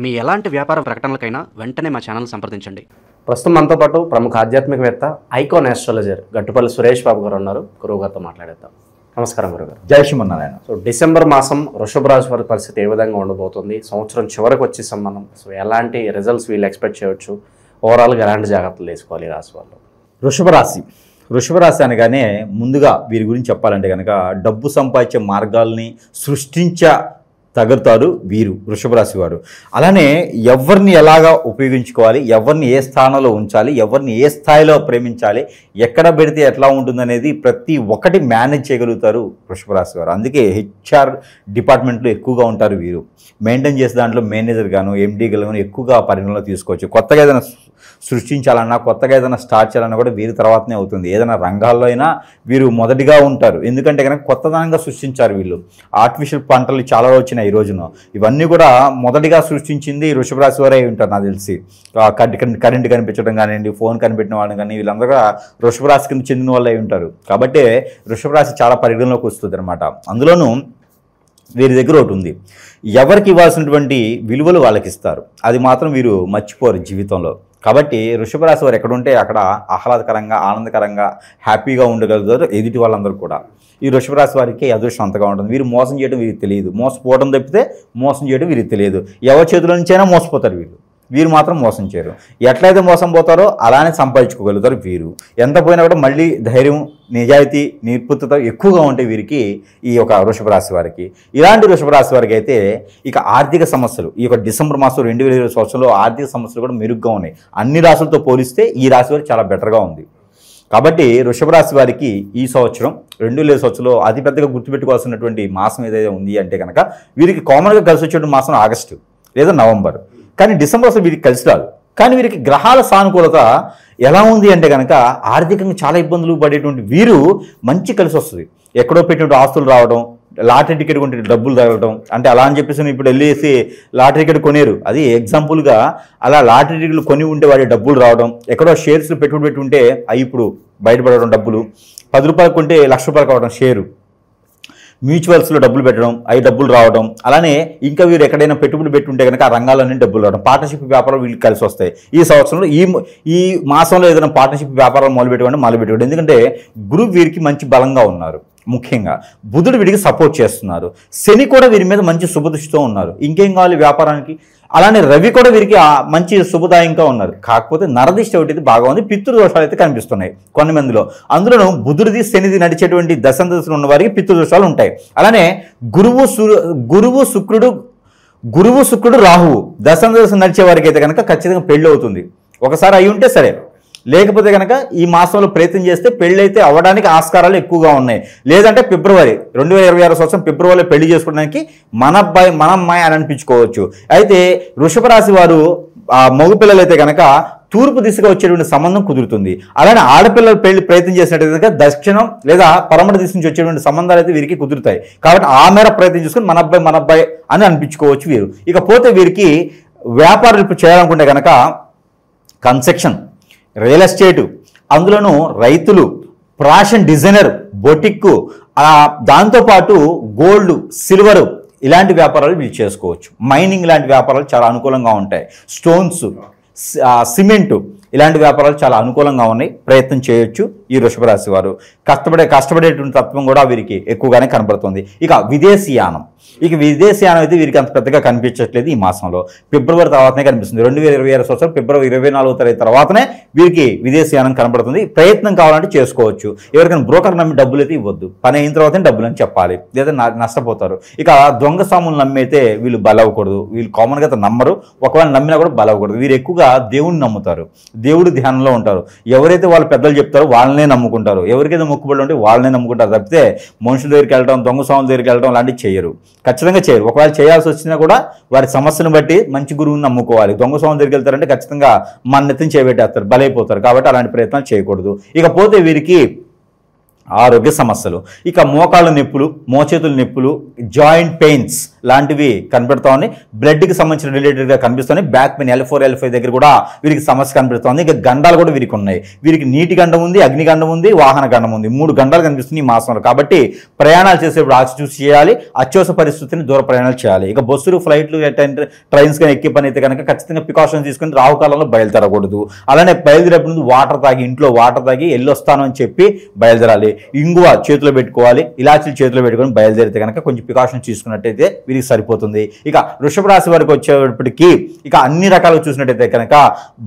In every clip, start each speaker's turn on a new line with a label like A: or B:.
A: మీ ఎలాంటి వ్యాపార ప్రకటనలకైనా వెంటనే మా ఛానల్ సంప్రదించండి.
B: ప్రస్తుతం మనతో పాటు ప్రముఖ ఆధ్యాత్మికవేత్త ఐకాన్ ఆస్ట్రాలజర్ గట్టుపల్లి సురేష్ బాబు గారు ఉన్నారు. గురువు గారితో మాట్లాడేద్దాం. నమస్కారం గురుగారు.
C: జై శ్రీమన్నారాయణ.
B: సో డిసెంబర్ మాసం వృషభ రాశి వారి పరిస్థితి ఏ విధంగా ఉండబోతుంది? సంవత్సరం చివరికి వచ్చేసాం మనం. సో ఎలాంటి రిజల్ట్స్ వీళ్ళు ఎక్స్పెక్ట్ చేయవచ్చు? ఓవరాల్గా ఎలాంటి జాగ్రత్తలు తీసుకోవాలి రాశి వాళ్ళు?
C: వృషభ రాశి అనగానే ముందుగా వీరి గురించి చెప్పాలంటే కనుక డబ్బు సంపాదించే మార్గాల్ని తగులుతారు వీరు వృషభ రాశి వారు. అలానే ఎవరిని ఎలాగా ఉపయోగించుకోవాలి, ఎవరిని ఏ స్థానంలో ఉంచాలి, ఎవరిని ఏ స్థాయిలో ప్రేమించాలి, ఎక్కడ పెడితే ఎట్లా ఉంటుందనేది ప్రతి ఒక్కటి మేనేజ్ చేయగలుగుతారు వృషభ రాశి వారు. అందుకే హెచ్ఆర్ డిపార్ట్మెంట్లో ఎక్కువగా ఉంటారు వీరు. మెయింటైన్ చేసే దాంట్లో మేనేజర్ గాను ఎండీగాను ఎక్కువగా పరిగణలో తీసుకోవచ్చు. కొత్తగా ఏదైనా సృష్టించాలన్నా, కొత్తగా ఏదైనా స్టార్ట్ చేయాలన్నా కూడా వీరి తర్వాతనే అవుతుంది. ఏదైనా రంగాల్లో అయినా వీరు మొదటిగా ఉంటారు. ఎందుకంటే కనుక కొత్తదనంగా సృష్టించారు వీళ్ళు. ఆర్టిఫిషియల్ పంటలు చాలా వచ్చినాయి ఈ రోజున. ఇవన్నీ కూడా మొదటిగా సృష్టించింది వృషభ రాశి వారే ఉంటారు నాకు తెలిసి. కరెంట్ కనిపించడం కానివ్వండి, ఫోన్ కనిపెట్టిన వాళ్ళని కానీ వీళ్ళందరూ కూడా వృషభ రాశి కింద చెందిన వాళ్ళే ఉంటారు. కాబట్టి వృషభ రాశి చాలా పరిగణలోకి వస్తుంది అనమాట. అందులోనూ వీరి దగ్గర ఒకటి ఉంది, ఎవరికి ఇవ్వాల్సినటువంటి విలువలు వాళ్ళకి ఇస్తారు. అది మాత్రం వీరు మర్చిపోరు జీవితంలో. కాబట్టి వృషభ రాశి వారు ఎక్కడుంటే అక్కడ ఆహ్లాదకరంగా, ఆనందకరంగా, హ్యాపీగా ఉండగలుగుతారు ఎదుటి వాళ్ళందరూ కూడా. ఈ వృషభ రాశి వారికి అదృష్టం అంతగా ఉంటుంది. వీరు మోసం చేయడం వీరికి తెలియదు, మోసపోవడం తప్పితే మోసం చేయడం వీరికి తెలియదు. ఎవరి చేతుల నుంచైనా మోసపోతారు వీరు మాత్రం మోసం చేయరు. ఎట్లయితే మోసం పోతారో అలానే సంపాదించుకోగలుగుతారు వీరు. ఎంత పోయినా కూడా మళ్ళీ ధైర్యం, నిజాయితీ, నిపుణత ఎక్కువగా ఉంటాయి వీరికి, ఈ యొక్క వృషభ రాశి వారికి. ఇలాంటి వృషభ రాశి వారికి అయితే ఇక ఆర్థిక సమస్యలు, ఈ యొక్క డిసెంబర్ మాసం 2020 సంవత్సరంలో ఆర్థిక సమస్యలు కూడా మెరుగ్గా ఉన్నాయి. అన్ని రాశులతో పోలిస్తే ఈ రాశి వారికి చాలా బెటర్గా ఉంది. కాబట్టి వృషభ రాశి వారికి ఈ సంవత్సరం 2020 సంవత్సరంలో అతిపెద్దగా గుర్తుపెట్టుకోవాల్సినటువంటి మాసం ఏదైతే ఉంది అంటే కనుక వీరికి కామన్గా కలిసి వచ్చేటువంటి మాసం ఆగస్టు లేదా నవంబర్. కానీ డిసెంబర్ అసలు వీరికి కలిసి రాదు. కానీ వీరికి గ్రహాల సానుకూలత ఎలా ఉంది అంటే కనుక ఆర్థికంగా చాలా ఇబ్బందులు పడేటువంటి వీరు మంచి కలిసి వస్తుంది. ఎక్కడో పెట్టినటువంటి ఆస్తులు రావడం, లాటరీ టికెట్ కొంటే డబ్బులు తగలడం, అంటే అలా అని చెప్పేసి ఇప్పుడు వెళ్ళేసి లాటరీ టికెట్ కొనేరు. అది ఎగ్జాంపుల్గా అలా లాటరీ టికెట్లు కొని ఉంటే వాడి డబ్బులు రావడం, ఎక్కడో షేర్స్లో పెట్టుబడి పెట్టి ఉంటే అవి ఇప్పుడు బయటపడడం, డబ్బులు 10 రూపాయలు కొంటే ₹1,00,000 కావడం షేరు, మ్యూచువల్స్లో డబ్బులు పెట్టడం, అవి డబ్బులు రావడం. అలానే ఇంకా వీరు ఎక్కడైనా పెట్టుబడి పెట్టుంటే కనుక ఆ రంగాలన్నీ డబ్బులు రావడం, పార్ట్నర్షిప్ వ్యాపారాలు వీళ్ళకి కలిసి వస్తాయి. ఈ సంవత్సరంలో ఈ మాసంలో ఏదైనా పార్ట్నర్షిప్ వ్యాపారాలు మొదలుపెట్టుకోండి. ఎందుకంటే గురువు వీరికి మంచి బలంగా ఉన్నారు. ముఖ్యంగా బుధుడు వీరికి సపోర్ట్ చేస్తున్నారు. శని కూడా వీరి మీద మంచి శుభదృష్టితో ఉన్నారు. ఇంకేం కావాలి వ్యాపారానికి? అలానే రవి కూడా వీరికి మంచి శుభదాయంగా ఉన్నారు. కాకపోతే నరదిష్టి ఒకటి బాగా ఉంది, పితృదోషాలు అయితే కనిపిస్తున్నాయి కొన్ని మందిలో. అందులోనూ బుధుడిది శనిది నడిచేటువంటి దశందశలు ఉన్న వారికి పితృదోషాలు ఉంటాయి. అలానే గురువు శుక్రుడు రాహువు దశందశ నడిచే వారికి అయితే కనుక ఖచ్చితంగా పెళ్ళి అవుతుంది. ఒకసారి అయి ఉంటే సరే, లేకపోతే కనుక ఈ మాసంలో ప్రయత్నం చేస్తే పెళ్ళి అయితే అవ్వడానికి ఆస్కారాలు ఎక్కువగా ఉన్నాయి. లేదంటే ఫిబ్రవరి 2026 సంవత్సరం ఫిబ్రవరిలో పెళ్లి చేసుకోవడానికి మన అమ్మాయి అని అనిపించుకోవచ్చు. అయితే వృషభ రాశి వారు మగపిల్లలు అయితే కనుక తూర్పు దిశగా వచ్చేటువంటి సంబంధం కుదురుతుంది. అలానే ఆడపిల్లలు పెళ్లి ప్రయత్నం చేసినట్టయితే దక్షిణం లేదా పరమట దిశ నుంచి వచ్చేటువంటి సంబంధాలు అయితే వీరికి కుదురుతాయి. కాబట్టి ఆ మేర ప్రయత్నం చేసుకుని మన అబ్బాయి అని అనిపించుకోవచ్చు వీరు. ఇకపోతే వీరికి వ్యాపారాలు ఇప్పుడు చేయాలనుకుంటే కనుక కన్స్ట్రక్షన్, రియల్ ఎస్టేటు, అందులోనూ రైతులు, ఫ్యాషన్ డిజైనర్, బొటిక్కు, దాంతోపాటు గోల్డ్, సిల్వరు ఇలాంటి వ్యాపారాలు వీళ్ళు చేసుకోవచ్చు. మైనింగ్ లాంటి వ్యాపారాలు చాలా అనుకూలంగా ఉంటాయి. స్టోన్స్, సిమెంటు ఇలాంటి వ్యాపారాలు చాలా అనుకూలంగా ఉన్నాయి. ప్రయత్నం చేయొచ్చు ఈ వృషభ రాశి వారు. కష్టపడేటువంటి తత్వం కూడా వీరికి ఎక్కువగానే కనబడుతుంది. ఇక విదేశీయానం అయితే వీరికి అంత పెద్దగా కనిపించట్లేదు ఈ మాసంలో. ఫిబ్రవరి తర్వాతనే కనిపిస్తుంది. 2026 సంవత్సరం ఫిబ్రవరి 24వ తారీఖు తర్వాతనే వీరికి విదేశీయానం కనబడుతుంది. ప్రయత్నం కావాలంటే చేసుకోవచ్చు. ఎవరికైనా బ్రోకర్ నమ్మి డబ్బులు అయితే ఇవ్వద్దు. పని అయిన తర్వాతనే డబ్బులు అని చెప్పాలి, లేదా నష్టపోతారు. ఇక దొంగ సాములు నమ్మైతే వీళ్ళు బలవ్వకూడదు. వీళ్ళు కామన్గా అయితే నమ్మరు. ఒకవేళ నమ్మినా కూడా బలవ్వకూడదు. వీరు ఎక్కువగా దేవుడిని నమ్ముతారు, దేవుడి ధ్యానంలో ఉంటారు. ఎవరైతే వాళ్ళ పెద్దలు చెప్తారో వాళ్ళనే నమ్ముకుంటారు. ఎవరికైతే మొక్కుబడి ఉంటే వాళ్ళనే నమ్ముకుంటారు తప్పితే మనుషుల దగ్గరికి వెళ్ళడం, దొంగ స్వాముల దగ్గరికి వెళ్ళడం లాంటివి చేయరు, ఖచ్చితంగా చేయరు. ఒకవేళ చేయాల్సి వచ్చినా కూడా వారి సమస్యను బట్టి మంచి గురువుని నమ్ముకోవాలి. దొంగ స్వాముల దగ్గరికి వెళ్తారంటే ఖచ్చితంగా మన నెత్తిని చేయబెట్టేస్తారు, బలైపోతారు. కాబట్టి అలాంటి ప్రయత్నాలు చేయకూడదు. ఇకపోతే వీరికి ఆరోగ్య సమస్యలు, ఇక మోకాళ్ళ నొప్పులు, మోచేతుల నొప్పులు, జాయింట్ పెయిన్స్ లాంటివి కనబెడతా ఉన్నాయి. బ్లడ్కి సంబంధించిన రిలేటెడ్గా కనిపిస్తున్నాయి. బ్యాక్ పెయిన్ L4 L5 దగ్గర కూడా వీరికి సమస్య కనిపిస్తుంది. ఇక గండాలు కూడా వీరికి ఉన్నాయి. వీరికి నీటి గండం ఉంది, అగ్ని గండం ఉంది, వాహన గండం ఉంది. 3 గండాలు కనిపిస్తుంది ఈ మాసంలో. కాబట్టి ప్రయాణాలు చేసేప్పుడు ఆచి చూసి చేయాలి. అత్యవసర పరిస్థితిని దూర ప్రయాణాలు చేయాలి. ఇక బస్సులు, ఫ్లైట్లు, ట్రైన్స్ కానీ ఎక్కే పని అయితే కనుక ఖచ్చితంగా ప్రికాషన్స్ తీసుకుని రావుకాలంలో బయలుదేరకూడదు. అలానే బయలుదేరేప్పుడు ముందు వాటర్ తాగి, ఇంట్లో వాటర్ తాగి వెళ్ళొస్తాను అని చెప్పి బయలుదేరాలి. ఇంగువ చేతిలో పెట్టుకోవాలి, ఇలాచీలు చేతిలో పెట్టుకొని బయలుదేరితే కనుక కొంచెం ప్రికాషన్స్ తీసుకున్నట్టయితే వీరికి సరిపోతుంది. ఇక వృషభ రాశి వారికి వచ్చేటప్పటికీ ఇక అన్ని రకాలుగా చూసినట్టయితే కనుక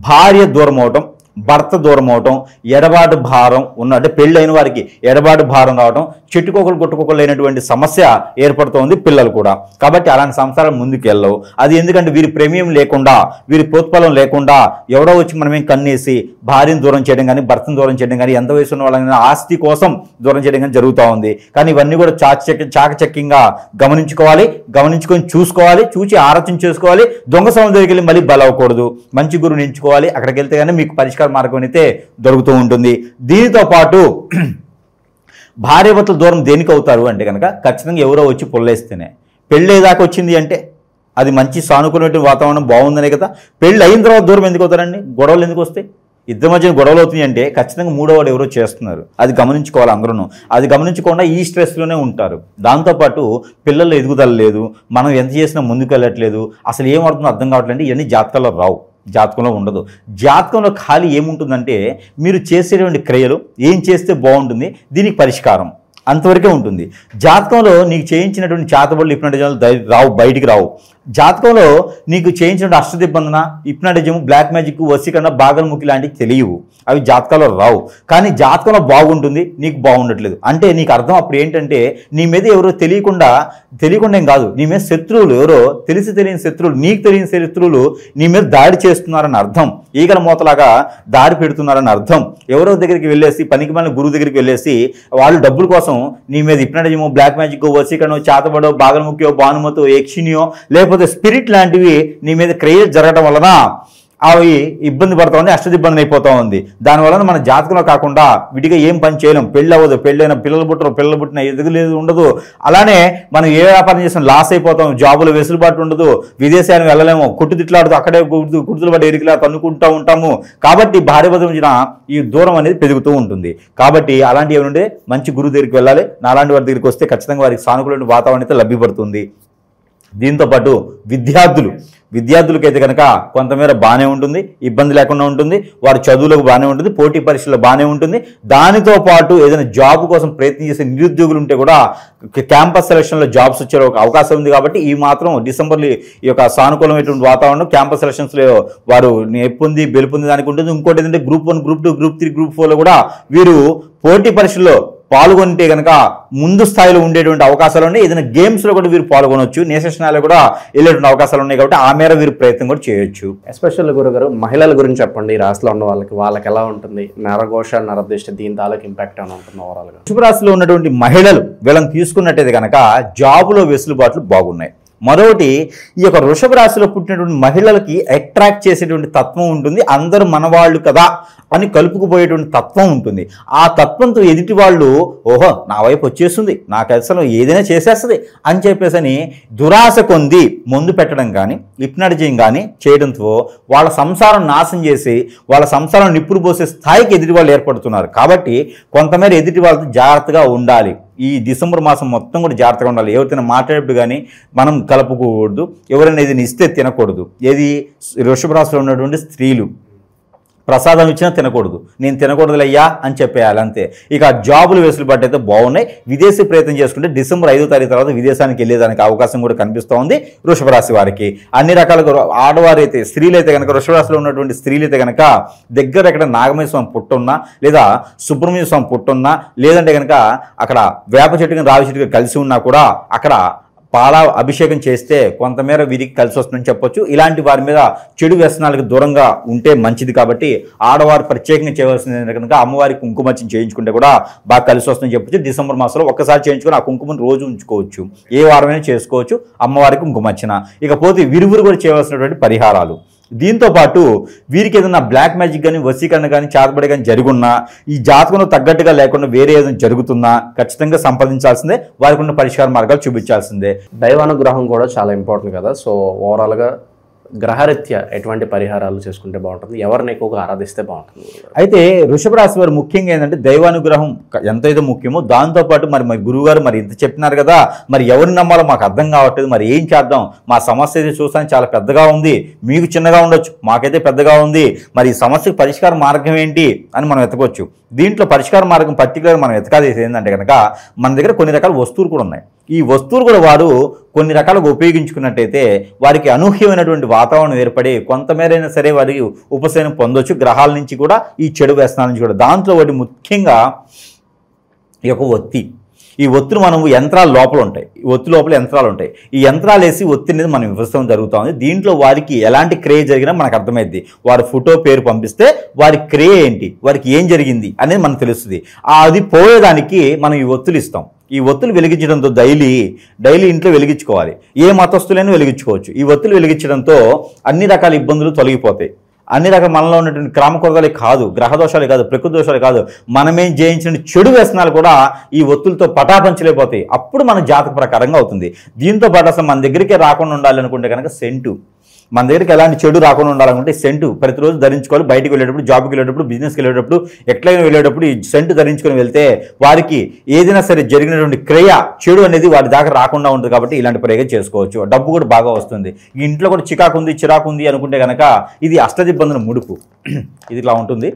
C: భార్య దూరం అవటం, భర్త దూరం అవటం, ఎడబాటు భారం అంటే పెళ్ళైన వారికి ఎడబాటు భారం రావడం, చెట్టుకోకలు గుట్టుకోకలు లేనటువంటి సమస్య ఏర్పడుతోంది పిల్లలు కూడా. కాబట్టి అలాంటి సంసారాలు ముందుకు వెళ్ళవు. అది ఎందుకంటే వీరి ప్రేమియం లేకుండా, వీరి ప్రోత్పలం లేకుండా ఎవడో వచ్చి మనమేం కన్నేసి భార్యను దూరం చేయడం కానీ, భర్తను దూరం చేయడం కానీ, ఎంత వయసు ఉన్న వాళ్ళని ఆస్తి కోసం దూరం చేయడం కానీ జరుగుతూ ఉంది. కానీ ఇవన్నీ కూడా చాకచక్యంగా గమనించుకోవాలి, గమనించుకొని చూసుకోవాలి, చూసి ఆలోచన చేసుకోవాలి. దొంగ సమయం దగ్గరికి వెళ్ళి మళ్ళీ బలవకూడదు. మంచి గురువుని ఎంచుకోవాలి. అక్కడికి వెళ్తే కానీ మీకు పరిష్కారం మార్గం అయితే దొరుకుతూ ఉంటుంది. దీనితో పాటు భార్యాభర్తల దూరం దేనికి అవుతారు అంటే కనుక ఖచ్చితంగా ఎవరో వచ్చి పొల్లేస్తేనే. పెళ్ళేదాకా వచ్చింది అంటే అది మంచి సానుకూలమైన వాతావరణం బాగుందనే కదా. పెళ్ళి అయిన తర్వాత దూరం ఎందుకు అవుతారండి? గొడవలు ఎందుకు వస్తాయి? ఇద్దరి మధ్య గొడవలు అవుతున్నాయి అంటే ఖచ్చితంగా మూడోవాడు ఎవరో చేస్తున్నారు. అది గమనించుకోవాలి అందరూ. అది గమనించకుండా ఈ స్ట్రెస్లోనే ఉంటారు. దాంతోపాటు పిల్లలు ఎదుగుదల లేదు, మనం ఎంత చేసినా ముందుకు వెళ్ళట్లేదు, అసలు ఏమవుతుందో అర్థం కావట్లేదు. ఇవన్నీ జాతకాల్లో రావు, జాతకంలో ఉండదు. జాతకంలో ఖాళీ ఏముంటుందంటే మీరు చేసేటువంటి క్రియలు ఏం చేస్తే బాగుంటుంది, దీనికి పరిష్కారం అంతవరకే ఉంటుంది. జాతకంలో నీకు చేయించినటువంటి చేతబడులు హిప్నటిజం రావు, బయటికి రావు. జాతకంలో నీకు చేయించిన అష్టదిబ్బందన, హిప్నటిజం, బ్లాక్ మ్యాజిక్, వశీకరణ, బాగల్ముఖి లాంటివి తెలియవు. అవి జాతకాల్లో రావు. కానీ జాతకంలో బాగుంటుంది, నీకు బాగుండట్లేదు అంటే నీకు అర్థం అప్పుడు ఏంటంటే నీ మీద ఎవరో తెలియకుండా ఏం కాదు, నీ మీద శత్రువులు ఎవరో తెలియని శత్రువులు, నీకు తెలియని శత్రువులు నీ మీద దాడి చేస్తున్నారని అర్థం. ఈగల మూతలాగా దాడి పెడుతున్నారని అర్థం. ఎవరో దగ్గరికి వెళ్ళేసి, పనికి మన గురువు దగ్గరికి వెళ్ళేసి వాళ్ళు డబ్బుల కోసం నీ మీద హిప్నటిజమో, బ్లాక్ మ్యాజిక్, వశీకరణో, చేతబడో, బాగల్ముఖియో, భానుమతో, యక్షినియో లేకపోతే స్పిరిట్ లాంటివి నీ మీద క్రియలు జరగడం వలన అవి ఇబ్బంది పడుతూ ఉంది, అష్టదిబ్బంది అయిపోతూ ఉంది. దానివలన మన జాతకంలో కాకుండా విడిగా ఏం పని చేయలేం. పెళ్ళి అవ్వదు, పెళ్ళైన పిల్లలు పుట్టిన ఎదుగులేదు ఉండదు. అలానే మనం ఏ వ్యాపారం చేసినా లాస్ అయిపోతాం, జాబులు వెసులుబాటు ఉండదు, విదేశానికి వెళ్ళలేము, కుట్టుదిట్లాడుతూ అక్కడే కుర్తులు పడి ఎరికిలా తన్నుకుంటూ ఉంటాము. కాబట్టి భార్యాభర్తల మధ్యన ఈ దూరం అనేది పెరుగుతూ ఉంటుంది. కాబట్టి అలాంటి ఏమంటే మంచి గురువు దగ్గరికి వెళ్ళాలి. నాలాంటి వారి దగ్గరికి వస్తే ఖచ్చితంగా వారికి సానుకూలమైన వాతావరణం అయితే లభ్యపడుతుంది. దీంతోపాటు విద్యార్థులకైతే కనుక కొంతమేర బాగానే ఉంటుంది, ఇబ్బంది లేకుండా ఉంటుంది. వారి చదువులకు బాగానే ఉంటుంది, పోటీ పరీక్షలు బాగానే ఉంటుంది. దానితో పాటు ఏదైనా జాబ్ కోసం ప్రయత్నం చేసే నిరుద్యోగులు ఉంటే కూడా క్యాంపస్ సెలక్షన్లో జాబ్స్ వచ్చే ఒక అవకాశం ఉంది. కాబట్టి ఈ మాత్రం డిసెంబర్లో ఈ యొక్క సానుకూలమైనటువంటి వాతావరణం క్యాంపస్ సెలక్షన్స్లో వారు నెప్పొంది గెలుపొంది దానికి ఉంటుంది. ఇంకోటి ఏంటంటే Group 1, Group 2, Group 3, Group 4లో కూడా వీరు పోటీ పరీక్షల్లో పాల్గొంటే కనుక ముందు స్థాయిలో ఉండేటువంటి అవకాశాలు ఉన్నాయి. ఏదైనా గేమ్స్లో కూడా వీరు పాల్గొనవచ్చు, నేషనల్ కూడా వెళ్ళేటువంటి అవకాశాలు ఉన్నాయి. కాబట్టి ఆ మేర వీరు ప్రయత్నం కూడా చేయొచ్చు.
B: ఎస్పెషల్లీ గురుగారు మహిళల గురించి చెప్పండి. రాశిలో ఉన్న వాళ్ళకి ఎలా ఉంటుంది? నరఘోష, నరదృష్టి దీని తాలూకు ఇంపాక్ట్ ఏమైనా ఉంటుంది ఓవరాల్గా?
C: వృషభ రాశిలో ఉన్నటువంటి మహిళలు వీళ్ళని తీసుకున్నట్టయితే కనుక జాబులో వెసులుబాట్లు బాగున్నాయి. మరొకటి ఈ యొక్క వృషభ రాశిలో పుట్టినటువంటి మహిళలకి అట్రాక్ట్ చేసేటువంటి తత్వం ఉంటుంది. అందరూ మనవాళ్ళు కదా అని కలుపుకుపోయేటువంటి తత్వం ఉంటుంది. ఆ తత్వంతో ఎదుటి వాళ్ళు ఓహో నా వైపు వచ్చేస్తుంది, నాకు అసలు ఏదైనా చేసేస్తుంది అని చెప్పేసి దురాశ కొంది ముందు పెట్టడం కానీ, హిప్నటిజం కానీ చేయడంతో వాళ్ళ సంసారం నాశనం చేసి వాళ్ళ సంసారం నిప్పులు పోసే స్థాయికి ఎదుటి వాళ్ళు ఏర్పడుతున్నారు. కాబట్టి కొంతమేర ఎదుటి వాళ్ళతో జాగ్రత్తగా ఉండాలి. ఈ డిసెంబర్ మాసం మొత్తం కూడా జాగ్రత్తగా ఉండాలి. ఎవరితోనే మాట్లాడేప్పుడు కానీ మనం కలుపుకోకూడదు. ఎవరైనా ఏదైనా ఇస్తే తినకూడదు. ఏది వృషభ రాశిలో ఉన్నటువంటి స్త్రీలు ప్రసాదం ఇచ్చినా తినకూడదు. నేను తినకూడదులయ్యా అని చెప్పేయాలి అంతే. ఇక జాబులు వెసులుబాటు అయితే బాగున్నాయి. విదేశీ ప్రయత్నం చేసుకుంటే డిసెంబర్ 5వ తారీఖు తర్వాత విదేశానికి వెళ్ళేదానికి అవకాశం కూడా కనిపిస్తూ ఉంది వృషభ రాశి వారికి. అన్ని రకాలుగా ఆడవారైతే స్త్రీలైతే కనుక వృషభ రాశిలో ఉన్నటువంటి స్త్రీలైతే కనుక దగ్గర ఎక్కడ నాగమయ స్వామి పుట్టున్నా లేదా సుబ్రహ్మణ్య స్వామి పుట్టున్నా లేదంటే కనుక అక్కడ వేప చెట్టుగా రావి చెట్టుగా కలిసి ఉన్నా కూడా అక్కడ పాల అభిషేకం చేస్తే కొంతమేర వీరికి కలిసి వస్తుందని చెప్పొచ్చు. ఇలాంటి వారి మీద చెడు వ్యసనాలకు దూరంగా ఉంటే మంచిది. కాబట్టి ఆడవారు ప్రత్యేకంగా చేయవలసింది కనుక అమ్మవారికి కుంకుమర్చన చేయించుకుంటే కూడా బాగా కలిసి వస్తుందని చెప్పొచ్చు. డిసెంబర్ మాసంలో ఒక్కసారి చేయించుకొని ఆ కుంకుమను రోజు ఉంచుకోవచ్చు, ఏ వారమైనా చేసుకోవచ్చు అమ్మవారికి కుంకుమర్చన. ఇకపోతే విరుగురు కూడా చేయవలసినటువంటి పరిహారాలు. దీంతో పాటు వీరికి ఏదైనా బ్లాక్ మ్యాజిక్ కానీ వశీకరణ కానీ చేతబడి కానీ జరుగున్నా ఈ జాతకంలో తగ్గట్టుగా లేకుండా వేరే ఏదైనా జరుగుతున్నా ఖచ్చితంగా సంప్రదించాల్సిందే, వారికి ఉన్న పరిష్కార మార్గాలు చూపించాల్సిందే.
B: దైవానుగ్రహం కూడా చాలా ఇంపార్టెంట్ కదా. సో ఓవరాల్గా గ్రహరీత్యా ఎటువంటి పరిహారాలు చేసుకుంటే బాగుంటుంది, ఎవరిని ఎక్కువగా ఆరాధిస్తే బాగుంటుంది?
C: అయితే వృషభ రాశి వారు ముఖ్యంగా ఏంటంటే దైవానుగ్రహం ఎంతైతే ముఖ్యమో దాంతోపాటు మరి గురువుగారు మరి ఇంత చెప్పినారు కదా, మరి ఎవరిని నమ్మాలో మాకు అర్థం కావట్లేదు, మరి ఏం చేద్దాం, మా సమస్య అయితే చూస్తాను చాలా పెద్దగా ఉంది, మీకు చిన్నగా ఉండొచ్చు, మాకైతే పెద్దగా ఉంది, మరి ఈ సమస్యకు పరిష్కార మార్గం ఏంటి అని మనం వెతకొచ్చు. దీంట్లో పరిష్కార మార్గం పర్టికులర్ మనం వెతకాల్సి ఏంటంటే కనుక మన దగ్గర కొన్ని రకాల వస్తువులు కూడా ఉన్నాయి. ఈ వస్తువులు కూడా వారు కొన్ని రకాలుగా ఉపయోగించుకున్నట్టయితే వారికి అనూహ్యమైనటువంటి వాతావరణం ఏర్పడి కొంతమేరైనా సరే వారికి ఉపశమనం పొందొచ్చు గ్రహాల నుంచి కూడా, ఈ చెడు వ్యసనాల నుంచి కూడా. దాంట్లో ఒకటి ముఖ్యంగా ఈ యొక్క ఒత్తి. ఈ ఒత్తులు మనం యంత్రాల లోపల ఉంటాయి, ఈ ఒత్తి లోపల యంత్రాలు ఉంటాయి. ఈ యంత్రాలు వేసి ఒత్తి అనేది మనం వివరిస్తాం జరుగుతూ ఉంది. దీంట్లో వారికి ఎలాంటి క్రియ జరిగినా మనకు అర్థమైద్ది. వారి ఫోటో పేరు పంపిస్తే వారి క్రియ ఏంటి, వారికి ఏం జరిగింది అనేది మనకు తెలుస్తుంది. అది పోయేదానికి మనం ఈ ఒత్తులు ఇస్తాం. ఈ ఒత్తులు వెలిగించడంతో డైలీ ఇంట్లో వెలిగించుకోవాలి. ఏ మతస్థులైనా వెలిగించుకోవచ్చు. ఈ ఒత్తులు వెలిగించడంతో అన్ని రకాల ఇబ్బందులు తొలగిపోతాయి. అన్ని రకాల మనలో ఉన్నటువంటి క్రామకొరతలే కాదు, గ్రహదోషాలే కాదు, ప్రకృతి దోషాలే కాదు, మనమేం జయించిన చెడు వ్యసనాలు కూడా ఈ ఒత్తులతో పటాపంచలేకపోతాయి. అప్పుడు మన జాతక ప్రకారంగా అవుతుంది. దీంతో పాటు అసలు మన దగ్గరికే రాకుండా ఉండాలనుకుంటే కనుక సెంటు, మన దగ్గరికి ఎలాంటి చెడు రాకుండా ఉండాలనుకుంటే సెంటు ప్రతిరోజు ధరించుకోవాలి. బయటికి వెళ్ళేటప్పుడు, జాబ్కి వెళ్ళేటప్పుడు, బిజినెస్కి వెళ్ళేటప్పుడు, ఎట్లయినా వెళ్ళేటప్పుడు ఈ సెంటు ధరించుకొని వెళ్తే వారికి ఏదైనా సరే జరిగినటువంటి క్రియ చెడు అనేది వారి దాకా రాకుండా ఉంటుంది. కాబట్టి ఇలాంటి ప్రయోగం చేసుకోవచ్చు. డబ్బు కూడా బాగా వస్తుంది. ఈ ఇంట్లో కూడా చిరాకు ఉంది అనుకుంటే కనుక ఇది అష్టదిబ్బందుల ముడుపు. ఇది ఇట్లా ఉంటుంది,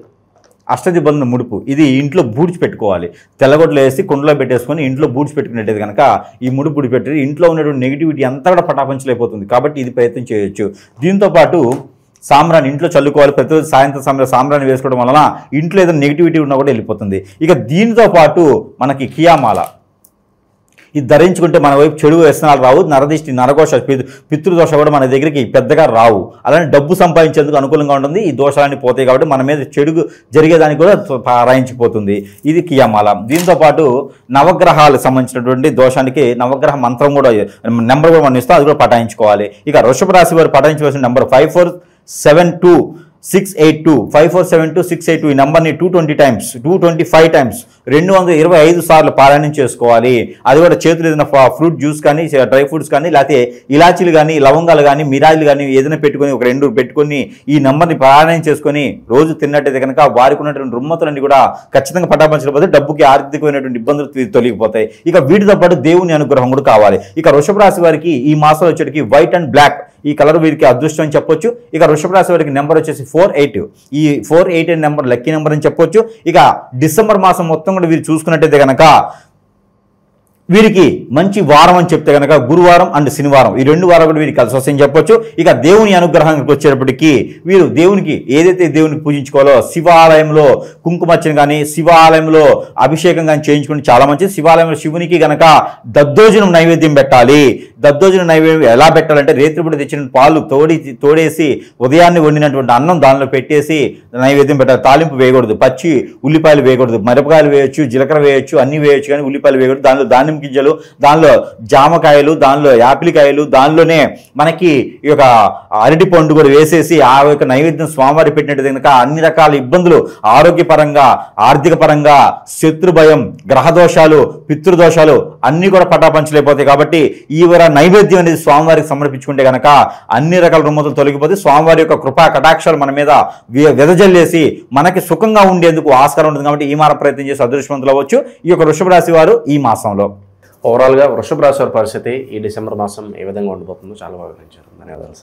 C: అష్టదిబ్బందుల ముడుపు. ఇది ఇంట్లో బూడ్చి పెట్టుకోవాలి. తెల్లగొడ్లు వేసి కుండలో పెట్టేసుకొని ఇంట్లో బూడ్చి పెట్టుకునేది కనుక ఈ ముడుపు పెట్టి ఇంట్లో ఉన్నటువంటి నెగిటివిటీ అంతా కూడా పటాపంచలేకపోతుంది. కాబట్టి ఇది ప్రయత్నం చేయొచ్చు. దీంతోపాటు సాంబ్రాన్ని ఇంట్లో చల్లుకోవాలి. ప్రతిరోజు సాయంత్రం సమయంలో సాంబ్రాన్ని వేసుకోవడం వలన ఇంట్లో ఏదైనా నెగిటివిటీ ఉన్నా కూడా వెళ్ళిపోతుంది. ఇక దీనితో పాటు మనకి కియామాల ఇది ధరించుకుంటే మన వైపు చెడు వ్యసనాలు రావు. నరదిష్టి, నరఘోష, పితృదోష కూడా మన దగ్గరికి పెద్దగా రావు. అలానే డబ్బు సంపాదించేందుకు అనుకూలంగా ఉంటుంది. ఈ దోషాలన్నీ పోతాయి కాబట్టి మన మీద చెడు జరిగేదానికి కూడా పారాయించిపోతుంది. ఇది కియామాల. దీంతో పాటు నవగ్రహాలకు సంబంధించినటువంటి దోషానికి నవగ్రహ మంత్రం కూడా నెంబర్ కూడా మనం ఇస్తాం, అది కూడా పఠాయించుకోవాలి. ఇక వృషభ రాశి వారు పఠాయించవలసిన నెంబర్ 5472-682 5472-682. ఈ నెంబర్ని 220 టైమ్స్ 225 టైమ్స్ 225 సార్లు పారాయణం చేసుకోవాలి. అది కూడా చేతులు ఏదైనా ఫ్రూట్ జ్యూస్ కానీ, డ్రై ఫ్రూట్స్ కానీ, లేకపోతే ఇలాచీలు కానీ, లవంగాలు కానీ, మిరాయిలు కానీ ఏదైనా పెట్టుకొని ఒక 2 పెట్టుకొని ఈ నెంబర్ని పారాయణం చేసుకొని రోజు తిన్నట్టయితే కనుక వారికి ఉన్నటువంటి రుమ్మతులన్నీ కూడా ఖచ్చితంగా పటాపంచలేకపోతే డబ్బుకి ఆర్థికమైనటువంటి ఇబ్బందులు తొలగిపోతాయి. ఇక వీటితో పాటు దేవుని అనుగ్రహం కూడా కావాలి. ఇక వృషభ రాశి వారికి ఈ మాసంలో వచ్చేటికి వైట్ అండ్ బ్లాక్ ఈ కలర్ వీరికి అదృష్టం అని చెప్పొచ్చు. ఇక వృషభ రాశి వారికి నెంబర్ వచ్చేసి 48. ఈ 48 నెంబర్ లక్కీ నెంబర్ అని చెప్పొచ్చు. ఇక డిసెంబర్ మాసం మొత్తం కూడా వీరు చూసుకున్నట్టయితే కనుక వీరికి మంచి వారం అని చెప్తే కనుక గురువారం అండ్ శనివారం ఈ 2 వారాలు కూడా వీరికి కలిసి వస్తాయని చెప్పొచ్చు. ఇక దేవుని అనుగ్రహానికి వచ్చేటప్పటికి వీరు దేవునికి ఏదైతే దేవునికి పూజించుకోవాలో శివాలయంలో కుంకుమర్చన కానీ, శివాలయంలో అభిషేకం కానీ చేయించుకుని చాలా మంచిది. శివాలయంలో శివునికి గనక దద్దోజనం నైవేద్యం పెట్టాలి. దద్దోజనం నైవేద్యం ఎలా పెట్టాలంటే రేత్రిపూట తెచ్చిన పాలు తోడేసి ఉదయాన్నే వండినటువంటి అన్నం దానిలో పెట్టేసి నైవేద్యం పెట్టాలి. తాలింపు వేయకూడదు, పచ్చి ఉల్లిపాయలు వేయకూడదు, మిరపకాయలు వేయొచ్చు, జీలకర్ర వేయొచ్చు, అన్ని వేయొచ్చు, కానీ ఉల్లిపాయలు వేయకూడదు. దానిలో ధాన్యం గింజలు, దానిలో జామకాయలు, దానిలో యాపిల్ కాయలు, దానిలోనే మనకి ఈ యొక్క అరటి పండు కూడా వేసేసి ఆ యొక్క నైవేద్యం స్వామివారి పెట్టినట్టు కనుక అన్ని రకాల ఇబ్బందులు ఆరోగ్యపరంగా, ఆర్థిక పరంగా, శత్రు భయం, గ్రహదోషాలు, పితృదోషాలు అన్ని కూడా పటాపంచలేకపోతాయి. కాబట్టి ఈ నైవేద్యం అనేది స్వామివారికి సమర్పించుకుంటే కనుక అన్ని రకాల రుమ్మతులు తొలగిపోతే స్వామివారి యొక్క కృపా కటాక్షాలు మన మీద వెదజల్లేసి మనకి సుఖంగా ఉండేందుకు ఆస్కారం ఉంటుంది. కాబట్టి ఈ మార ప్రయత్నం చేసి అదృష్టవంతులు అవ్వచ్చు ఈ యొక్క వృషభ రాశి వారు ఈ మాసంలో.
B: ఓవరాల్గా వృషభ రాశి వారి పరిస్థితి ఈ డిసెంబర్ మాసం ఏ విధంగా ఉండబోతుందో చాలా బాగా వివరించారు. ధన్యవాదాలు.